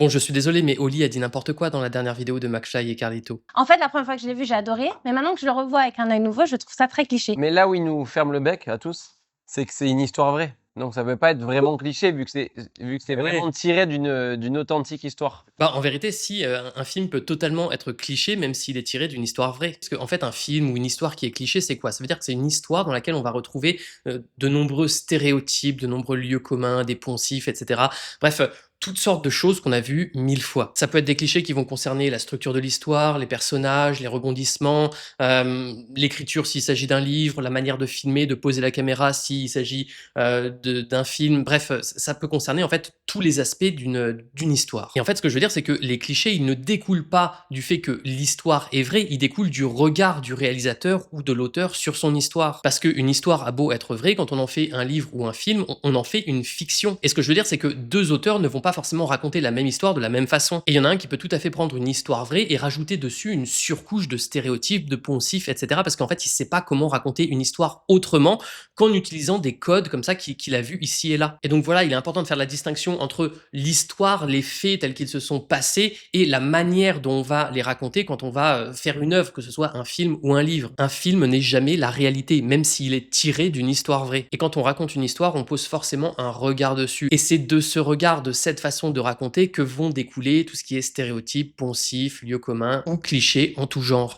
Bon, je suis désolé, mais Oli a dit n'importe quoi dans la dernière vidéo de McFly et Carlito. En fait, la première fois que je l'ai vu, j'ai adoré, mais maintenant que je le revois avec un œil nouveau, je trouve ça très cliché. Mais là où il nous ferme le bec à tous, c'est que c'est une histoire vraie. Donc ça peut pas être vraiment cliché vu que c'est vraiment tiré d'une authentique histoire. Bah, en vérité, si, un film peut totalement être cliché, même s'il est tiré d'une histoire vraie. Parce qu'en fait, un film ou une histoire qui est cliché, c'est quoi? Ça veut dire que c'est une histoire dans laquelle on va retrouver, de nombreux stéréotypes, de nombreux lieux communs, des poncifs, et cetera. Bref, toutes sortes de choses qu'on a vues 1000 fois. Ça peut être des clichés qui vont concerner la structure de l'histoire, les personnages, les rebondissements, l'écriture s'il s'agit d'un livre, la manière de filmer, de poser la caméra s'il s'agit, d'un film. Bref, ça peut concerner en fait tous les aspects d'une histoire. Et en fait, ce que je veux dire, c'est que les clichés, ils ne découlent pas du fait que l'histoire est vraie, ils découlent du regard du réalisateur ou de l'auteur sur son histoire. Parce qu'une histoire a beau être vraie, quand on en fait un livre ou un film, on en fait une fiction. Et ce que je veux dire, c'est que deux auteurs ne vont pas forcément raconter la même histoire de la même façon. Et il y en a un qui peut tout à fait prendre une histoire vraie et rajouter dessus une surcouche de stéréotypes, de poncifs, etc. Parce qu'en fait, il sait pas comment raconter une histoire autrement qu'en utilisant des codes comme ça qu'il a vus ici et là. Et donc voilà, il est important de faire la distinction entre l'histoire, les faits tels qu'ils se sont passés et la manière dont on va les raconter quand on va faire une œuvre, que ce soit un film ou un livre. Un film n'est jamais la réalité, même s'il est tiré d'une histoire vraie. Et quand on raconte une histoire, on pose forcément un regard dessus. Et c'est de ce regard, de cette façon de raconter que vont découler tout ce qui est stéréotypes, poncifs, lieux communs ou clichés en tout genre.